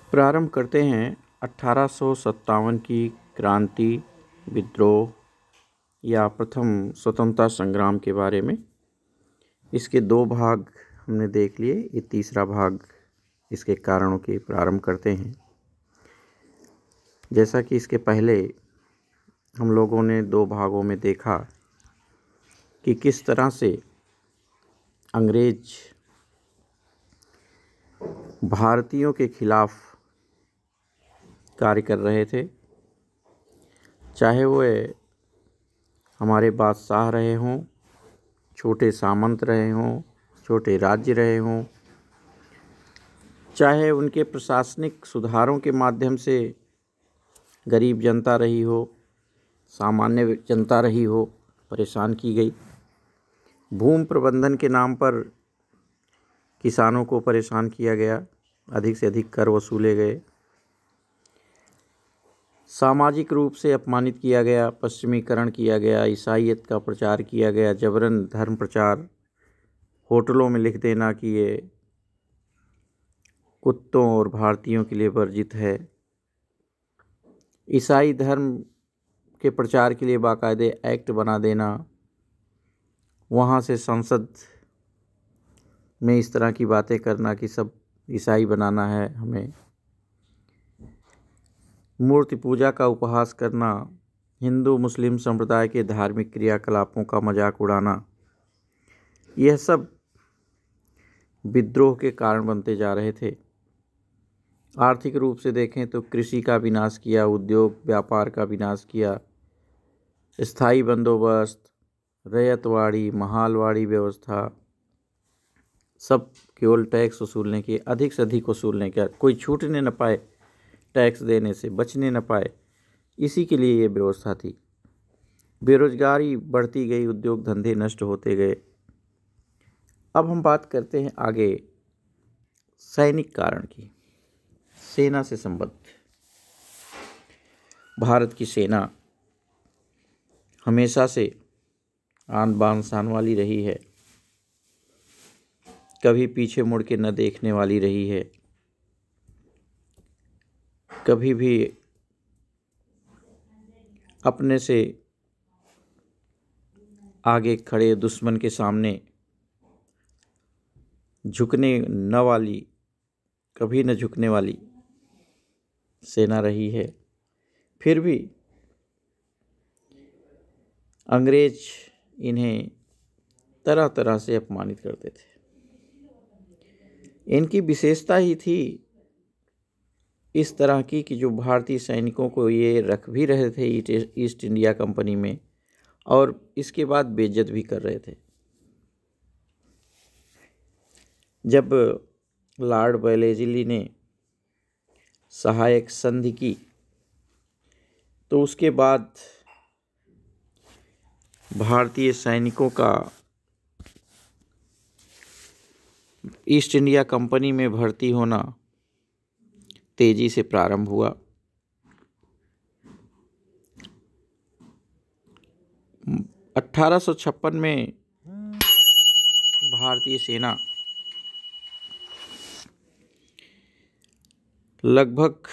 प्रारंभ करते हैं 1857 की क्रांति, विद्रोह या प्रथम स्वतंत्रता संग्राम के बारे में। इसके दो भाग हमने देख लिए, ये तीसरा भाग इसके कारणों के प्रारंभ करते हैं। जैसा कि इसके पहले हम लोगों ने दो भागों में देखा कि किस तरह से अंग्रेज भारतीयों के खिलाफ कार्य कर रहे थे, चाहे वो हमारे बादशाह रहे हों, छोटे सामंत रहे हों, छोटे राज्य रहे हों, चाहे उनके प्रशासनिक सुधारों के माध्यम से गरीब जनता रही हो, सामान्य जनता रही हो, परेशान की गई। भूमि प्रबंधन के नाम पर किसानों को परेशान किया गया, अधिक से अधिक कर वसूले गए, सामाजिक रूप से अपमानित किया गया, पश्चिमीकरण किया गया, ईसाईयत का प्रचार किया गया, जबरन धर्म प्रचार, होटलों में लिख देना कि ये कुत्तों और भारतीयों के लिए वर्जित है। ईसाई धर्म के प्रचार के लिए बाकायदे एक्ट बना देना, वहाँ से संसद में इस तरह की बातें करना कि सब ईसाई बनाना है हमें, मूर्ति पूजा का उपहास करना, हिंदू मुस्लिम संप्रदाय के धार्मिक क्रियाकलापों का मजाक उड़ाना, यह सब विद्रोह के कारण बनते जा रहे थे। आर्थिक रूप से देखें तो कृषि का विनाश किया, उद्योग व्यापार का विनाश किया, स्थायी बंदोबस्त, रैयतवाड़ी, महालवाड़ी व्यवस्था, सब केवल टैक्स वसूलने के, अधिक से अधिक वसूलने के, कोई छूटने न पाए, टैक्स देने से बचने न पाए, इसी के लिए ये व्यवस्था थी। बेरोजगारी बढ़ती गई, उद्योग धंधे नष्ट होते गए। अब हम बात करते हैं आगे सैनिक कारण की, सेना से संबद्ध। भारत की सेना हमेशा से आन बान शान वाली रही है, कभी पीछे मुड़ के न देखने वाली रही है, कभी भी अपने से आगे खड़े दुश्मन के सामने झुकने न वाली, कभी न झुकने वाली सेना रही है। फिर भी अंग्रेज इन्हें तरह तरह से अपमानित करते थे। इनकी विशेषता ही थी इस तरह की कि जो भारतीय सैनिकों को ये रख भी रहे थे ईस्ट इंडिया कंपनी में, और इसके बाद बेइज्जत भी कर रहे थे। जब लॉर्ड वेलेस्ली ने सहायक संधि की तो उसके बाद भारतीय सैनिकों का ईस्ट इंडिया कंपनी में भर्ती होना तेजी से प्रारंभ हुआ। 1856 में भारतीय सेना लगभग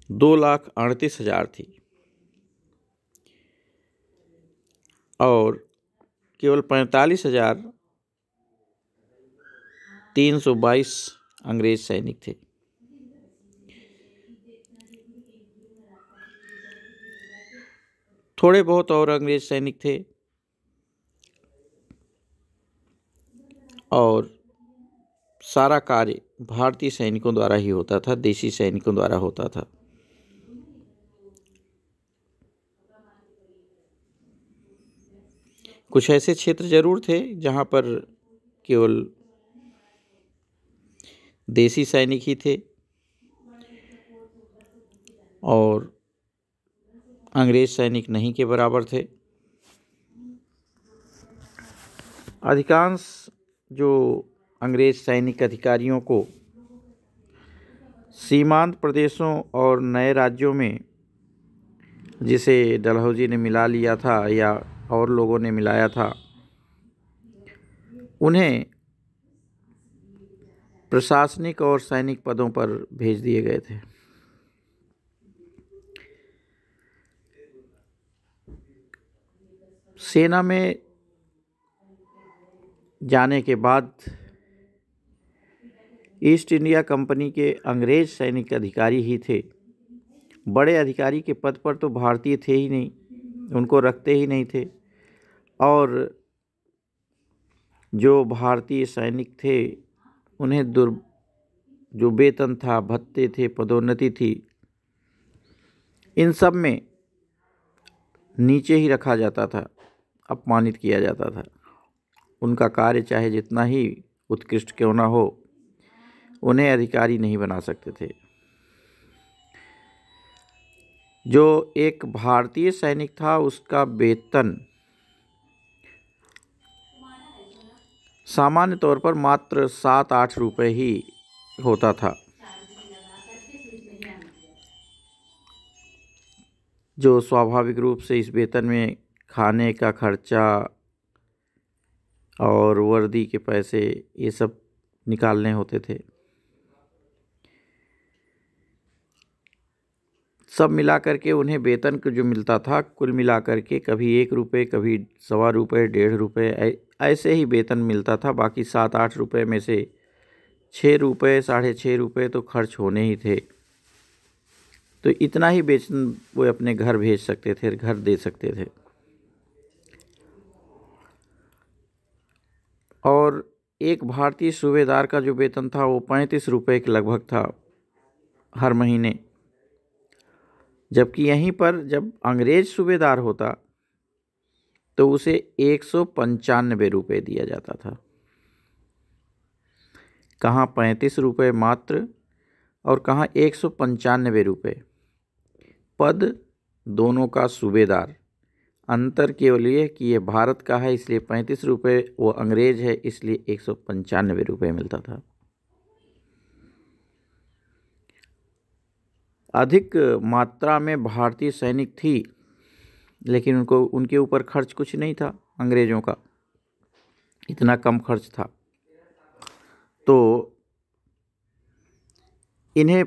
2,38,000 थी और केवल 45,322 अंग्रेज सैनिक थे। थोड़े बहुत और अंग्रेज सैनिक थे और सारा कार्य भारतीय सैनिकों द्वारा ही होता था, देशी सैनिकों द्वारा होता था। कुछ ऐसे क्षेत्र जरूर थे जहां पर केवल देशी सैनिक ही थे और अंग्रेज सैनिक नहीं के बराबर थे। अधिकांश जो अंग्रेज सैनिक अधिकारियों को सीमांत प्रदेशों और नए राज्यों में, जिसे डलहौजी ने मिला लिया था या और लोगों ने मिलाया था, उन्हें प्रशासनिक और सैनिक पदों पर भेज दिए गए थे। सेना में जाने के बाद ईस्ट इंडिया कंपनी के अंग्रेज सैनिक अधिकारी ही थे। बड़े अधिकारी के पद पर तो भारतीय थे ही नहीं, उनको रखते ही नहीं थे। और जो भारतीय सैनिक थे उन्हें जो वेतन था, भत्ते थे, पदोन्नति थी, इन सब में नीचे ही रखा जाता था, अपमानित किया जाता था। उनका कार्य चाहे जितना ही उत्कृष्ट क्यों ना हो, उन्हें अधिकारी नहीं बना सकते थे। जो एक भारतीय सैनिक था उसका वेतन सामान्य तौर पर मात्र 7-8 रुपये ही होता था, जो स्वाभाविक रूप से इस वेतन में खाने का खर्चा और वर्दी के पैसे ये सब निकालने होते थे। सब मिला करके उन्हें वेतन जो मिलता था कुल मिला करके कभी 1 रुपये, कभी 1.25 रुपये, 1.5 रुपये, ऐसे ही वेतन मिलता था। बाकी 7-8 रुपये में से 6 रुपये, 6.5 रुपये तो खर्च होने ही थे। तो इतना ही वेतन वो अपने घर भेज सकते थे, घर दे सकते थे। और एक भारतीय सूबेदार का जो वेतन था वो 35 रुपये के लगभग था हर महीने, जबकि यहीं पर जब अंग्रेज सूबेदार होता तो उसे 195 रुपये दिया जाता था। कहाँ 35 रुपये मात्र और कहाँ 195 रुपये। पद दोनों का सूबेदार, अंतर केवल ये कि ये भारत का है इसलिए 35 रुपये, वो अंग्रेज है इसलिए 195 रुपये मिलता था। अधिक मात्रा में भारतीय सैनिक थी लेकिन उनके ऊपर खर्च कुछ नहीं था, अंग्रेजों का इतना कम खर्च था। तो इन्हें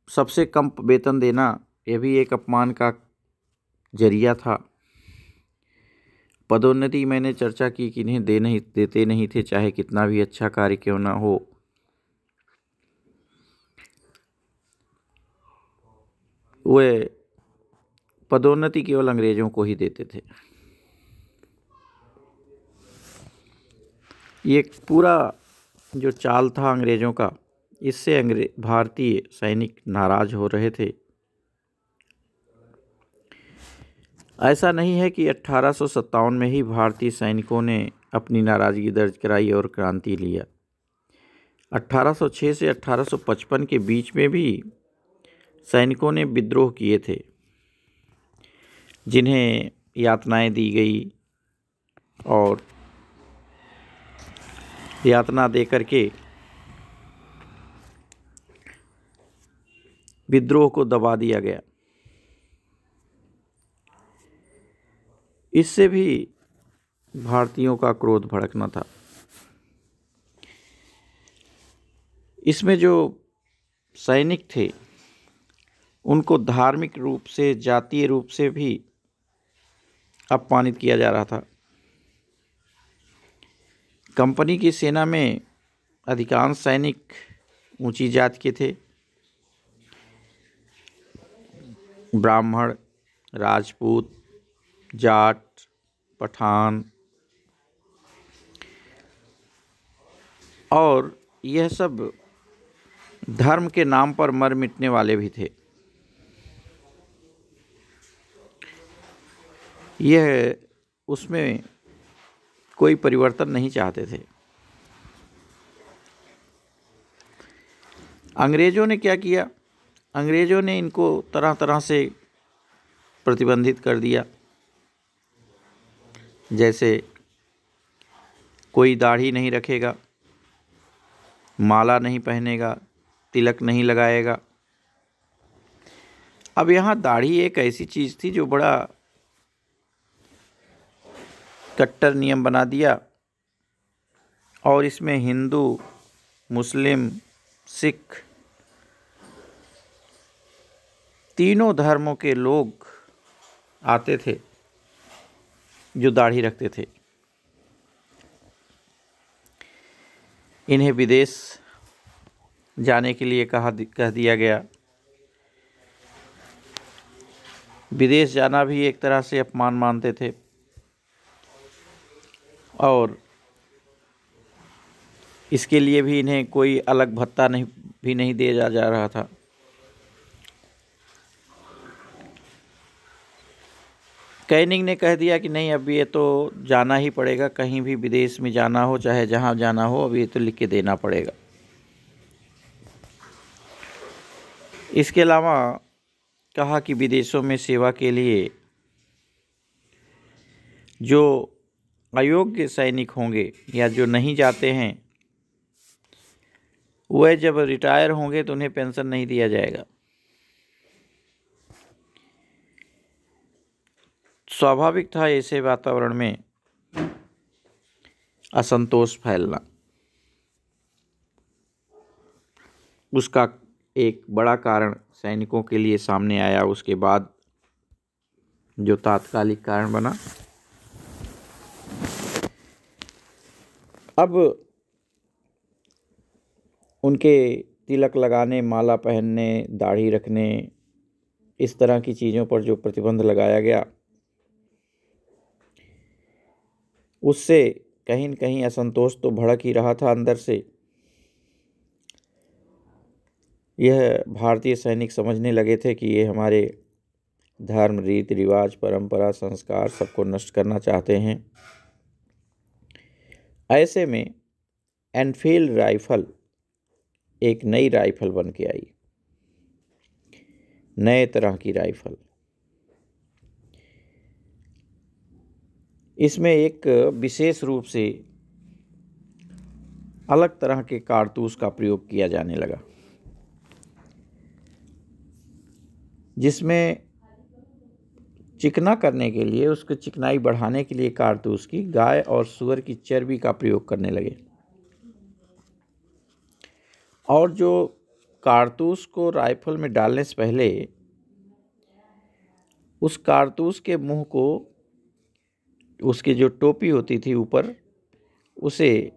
सबसे कम वेतन देना यह भी एक अपमान का जरिया था। पदोन्नति मैंने चर्चा की कि इन्हें देते नहीं थे, चाहे कितना भी अच्छा कार्य क्यों ना हो। वे पदोन्नति केवल अंग्रेजों को ही देते थे। ये पूरा जो चाल था अंग्रेजों का, इससे भारतीय सैनिक नाराज हो रहे थे। ऐसा नहीं है कि 1857 में ही भारतीय सैनिकों ने अपनी नाराज़गी दर्ज कराई और क्रांति लिया। 1806 से 1855 के बीच में भी सैनिकों ने विद्रोह किए थे, जिन्हें यातनाएं दी गई और यातना दे करके विद्रोह को दबा दिया गया। इससे भी भारतीयों का क्रोध भड़कना था। इसमें जो सैनिक थे उनको धार्मिक रूप से, जातीय रूप से भी अपमानित किया जा रहा था। कंपनी की सेना में अधिकांश सैनिक ऊंची जात के थे। ब्राह्मण, राजपूत, जाट, पठान और यह सब धर्म के नाम पर मर मिटने वाले भी थे। यह उसमें कोई परिवर्तन नहीं चाहते थे। अंग्रेजों ने क्या किया? अंग्रेजों ने इनको तरह तरह से प्रतिबंधित कर दिया। जैसे कोई दाढ़ी नहीं रखेगा, माला नहीं पहनेगा, तिलक नहीं लगाएगा। अब यहाँ दाढ़ी एक ऐसी चीज़ थी जो बड़ा कट्टर नियम बना दिया और इसमें हिंदू मुस्लिम, सिख तीनों धर्मों के लोग आते थे जो दाढ़ी रखते थे। इन्हें विदेश जाने के लिए कह दिया गया। विदेश जाना भी एक तरह से अपमान मानते थे और इसके लिए भी इन्हें कोई अलग भत्ता नहीं दिया जा रहा था। कैनिंग ने कह दिया कि नहीं, अब ये तो जाना ही पड़ेगा, कहीं भी विदेश में जाना हो चाहे जहाँ जाना हो, अब ये तो लिख के देना पड़ेगा। इसके अलावा कहा कि विदेशों में सेवा के लिए जो अयोग्य सैनिक होंगे या जो नहीं जाते हैं, वह जब रिटायर होंगे तो उन्हें पेंशन नहीं दिया जाएगा। स्वाभाविक था ऐसे वातावरण में असंतोष फैलना। उसका एक बड़ा कारण सैनिकों के लिए सामने आया। उसके बाद जो तात्कालिक कारण बना, अब उनके तिलक लगाने, माला पहनने, दाढ़ी रखने, इस तरह की चीज़ों पर जो प्रतिबंध लगाया गया, उससे कहीं न कहीं असंतोष तो भड़क ही रहा था अंदर से। यह भारतीय सैनिक समझने लगे थे कि ये हमारे धर्म, रीति रिवाज, परंपरा, संस्कार सबको नष्ट करना चाहते हैं। ऐसे में एनफील्ड राइफल एक नई राइफल बन के आई, नए तरह की राइफल। इसमें एक विशेष रूप से अलग तरह के कारतूस का प्रयोग किया जाने लगा, जिसमें चिकना करने के लिए, उसकी चिकनाई बढ़ाने के लिए कारतूस की गाय और सूअर की चर्बी का प्रयोग करने लगे। और जो कारतूस को राइफल में डालने से पहले उस कारतूस के मुंह को, उसकी जो टोपी होती थी ऊपर, उसे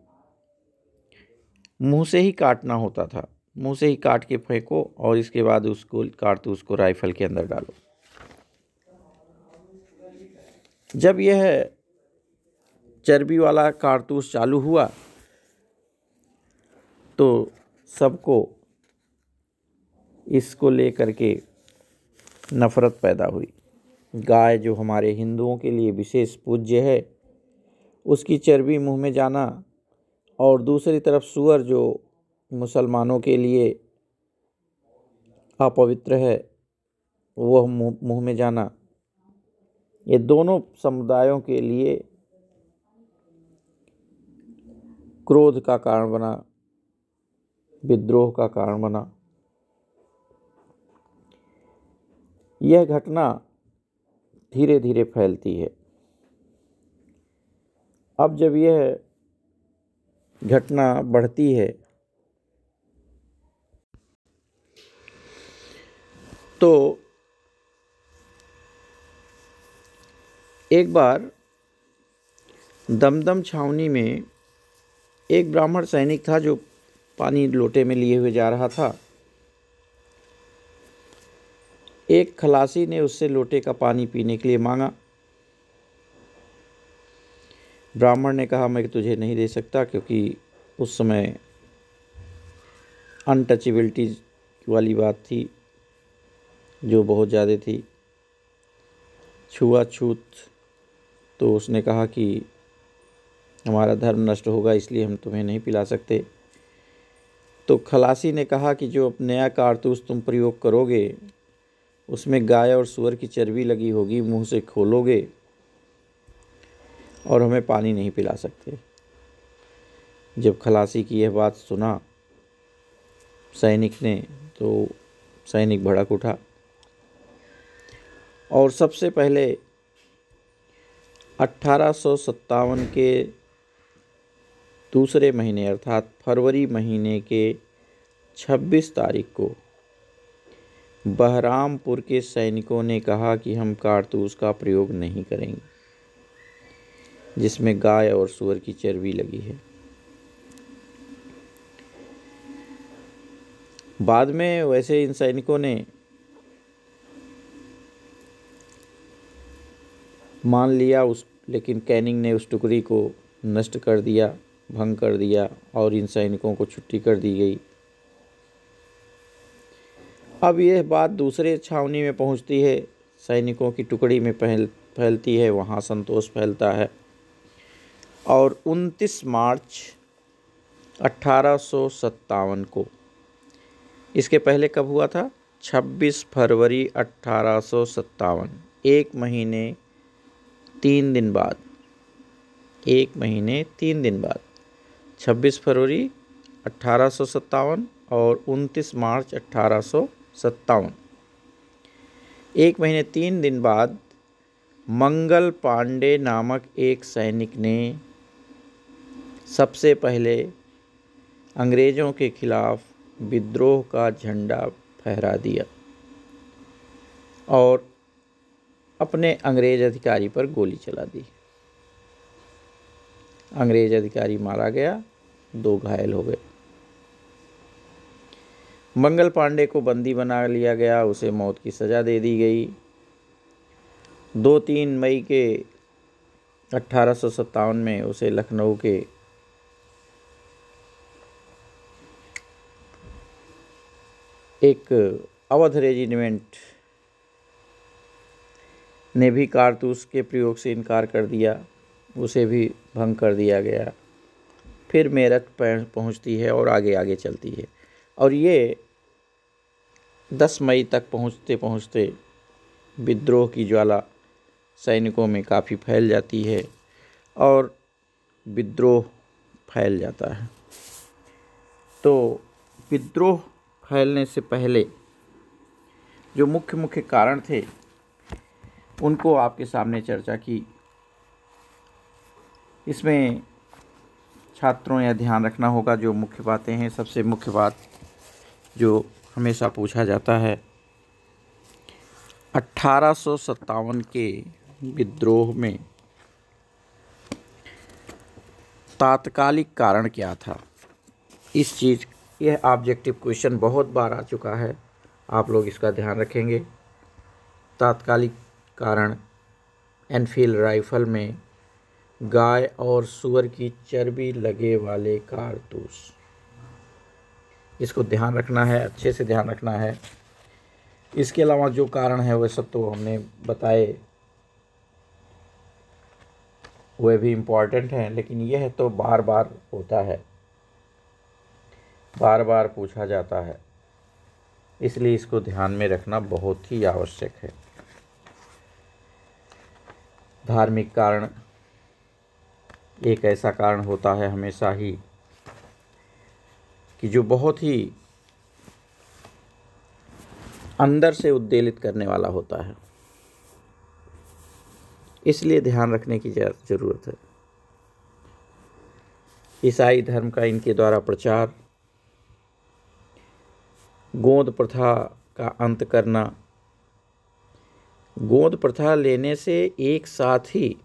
मुंह से ही काटना होता था। मुंह से ही काट के फेंको और इसके बाद उसको, कारतूस को राइफल के अंदर डालो। जब यह चर्बी वाला कारतूस चालू हुआ तो सबको इसको लेकर के नफ़रत पैदा हुई। गाय जो हमारे हिंदुओं के लिए विशेष पूज्य है, उसकी चर्बी मुंह में जाना, और दूसरी तरफ सूअर जो मुसलमानों के लिए अपवित्र है, वह मुंह में जाना, ये दोनों समुदायों के लिए क्रोध का कारण बना, विद्रोह का कारण बना। यह घटना धीरे धीरे फैलती है। अब जब यह घटना बढ़ती है तो एक बार दमदम छावनी में एक ब्राह्मण सैनिक था जो पानी लोटे में लिए हुए जा रहा था। एक खलासी ने उससे लोटे का पानी पीने के लिए मांगा। ब्राह्मण ने कहा, मैं तुझे नहीं दे सकता, क्योंकि उस समय अनटचेबिलिटी वाली बात थी जो बहुत ज़्यादा थी, छुआछूत। तो उसने कहा कि हमारा धर्म नष्ट होगा, इसलिए हम तुम्हें नहीं पिला सकते। तो खलासी ने कहा कि जो नया कारतूस तुम प्रयोग करोगे उसमें गाय और सूअर की चर्बी लगी होगी, मुंह से खोलोगे और हमें पानी नहीं पिला सकते। जब खलासी की यह बात सुना सैनिक ने, तो सैनिक भड़क उठा और सबसे पहले 1857 के दूसरे महीने अर्थात फरवरी महीने के 26 तारीख को बहरामपुर के सैनिकों ने कहा कि हम कारतूस का प्रयोग नहीं करेंगे जिसमें गाय और सूअर की चर्बी लगी है। बाद में वैसे इन सैनिकों ने मान लिया लेकिन कैनिंग ने उस टुकड़ी को नष्ट कर दिया, भंग कर दिया और इन सैनिकों को छुट्टी कर दी गई। अब यह बात दूसरे छावनी में पहुंचती है, सैनिकों की टुकड़ी में फैलती है, वहां संतोष फैलता है और 29 मार्च 1857 को, इसके पहले कब हुआ था? 26 फरवरी 1857, 1 महीने 3 दिन बाद, 1 महीने 3 दिन बाद 26 फरवरी 1857 और 29 मार्च 1857, 1 महीने 3 दिन बाद मंगल पांडे नामक एक सैनिक ने सबसे पहले अंग्रेज़ों के खिलाफ विद्रोह का झंडा फहरा दिया और अपने अंग्रेज अधिकारी पर गोली चला दी। अंग्रेज अधिकारी मारा गया, 2 घायल हो गए। मंगल पांडे को बंदी बना लिया गया, उसे मौत की सज़ा दे दी गई। 2-3 मई के 1857 में उसे लखनऊ के एक अवध रेजिमेंट ने भी कारतूस के प्रयोग से इनकार कर दिया, उसे भी भंग कर दिया गया। फिर मेरठ पहुंचती है और आगे आगे चलती है और ये 10 मई तक पहुंचते पहुंचते विद्रोह की ज्वाला सैनिकों में काफ़ी फैल जाती है और विद्रोह फैल जाता है। तो विद्रोह फैलने से पहले जो मुख्य मुख्य कारण थे उनको आपके सामने चर्चा की। इसमें छात्रों यह ध्यान रखना होगा जो मुख्य बातें हैं। सबसे मुख्य बात जो हमेशा पूछा जाता है, 1857 के विद्रोह में तात्कालिक कारण क्या था? यह ऑब्जेक्टिव क्वेश्चन बहुत बार आ चुका है, आप लोग इसका ध्यान रखेंगे। तात्कालिक कारण एनफील्ड राइफल में गाय और सूअर की चर्बी लगे वाले कारतूस, इसको ध्यान रखना है, अच्छे से ध्यान रखना है। इसके अलावा जो कारण है वह सब तो हमने बताए, वह भी इम्पॉर्टेंट हैं, लेकिन यह तो बार बार होता है, बार बार पूछा जाता है, इसलिए इसको ध्यान में रखना बहुत ही आवश्यक है। धार्मिक कारण एक ऐसा कारण होता है हमेशा ही कि जो बहुत ही अंदर से उद्वेलित करने वाला होता है, इसलिए ध्यान रखने की ज़रूरत है। ईसाई धर्म का इनके द्वारा प्रचार, गोंद प्रथा का अंत करना। गोंद प्रथा लेने से एक साथ ही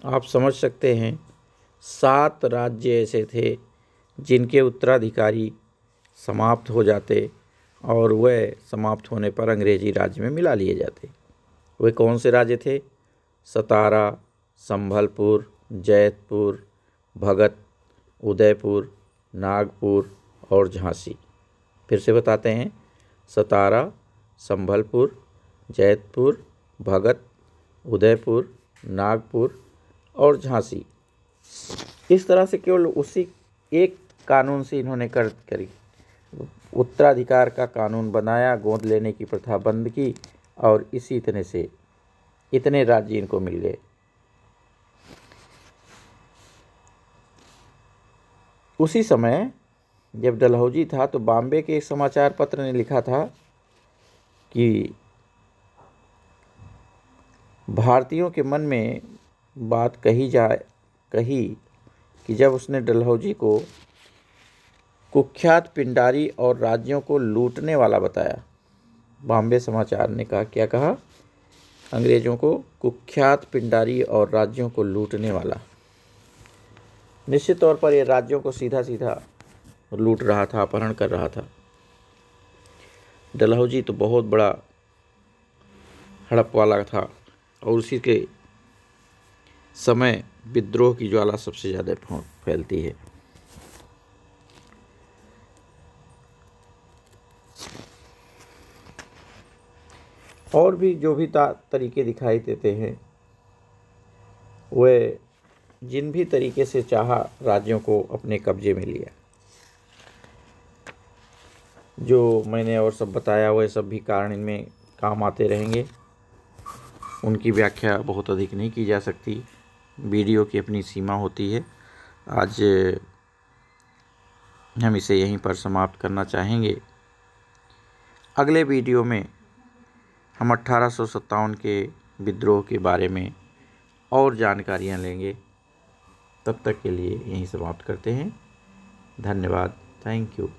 आप समझ सकते हैं 7 राज्य ऐसे थे जिनके उत्तराधिकारी समाप्त हो जाते और वह समाप्त होने पर अंग्रेजी राज्य में मिला लिए जाते। वे कौन से राज्य थे? सतारा, संभलपुर, जैतपुर, भगत, उदयपुर, नागपुर और झांसी। फिर से बताते हैं, सतारा, संभलपुर, जैतपुर, भगत, उदयपुर, नागपुर और झांसी। इस तरह से केवल उसी एक कानून से इन्होंने करी, उत्तराधिकार का कानून बनाया, गोद लेने की प्रथा बंद की और इसी तरह से इतने राज्य इनको मिल गए। उसी समय जब डलहौजी था तो बॉम्बे के एक समाचार पत्र ने लिखा था कि भारतीयों के मन में बात कही कि जब उसने डलहौजी को कुख्यात पिंडारी और राज्यों को लूटने वाला बताया, बॉम्बे समाचार ने कहा, क्या कहा, अंग्रेजों को कुख्यात पिंडारी और राज्यों को लूटने वाला। निश्चित तौर पर ये राज्यों को सीधा सीधा लूट रहा था, अपहरण कर रहा था। डलहौजी तो बहुत बड़ा हड़प वाला था और उसी के समय विद्रोह की ज्वाला सबसे ज़्यादा फैलती है। और भी जो भी तरीके दिखाई देते हैं, वह जिन भी तरीके से चाहा राज्यों को अपने कब्जे में लिया। जो मैंने और सब बताया वह सब भी कारण इनमें काम आते रहेंगे। उनकी व्याख्या बहुत अधिक नहीं की जा सकती, वीडियो की अपनी सीमा होती है। आज हम इसे यहीं पर समाप्त करना चाहेंगे। अगले वीडियो में हम 1857 के विद्रोह के बारे में और जानकारियाँ लेंगे। तब तक के लिए यहीं समाप्त करते हैं। धन्यवाद। Thank you.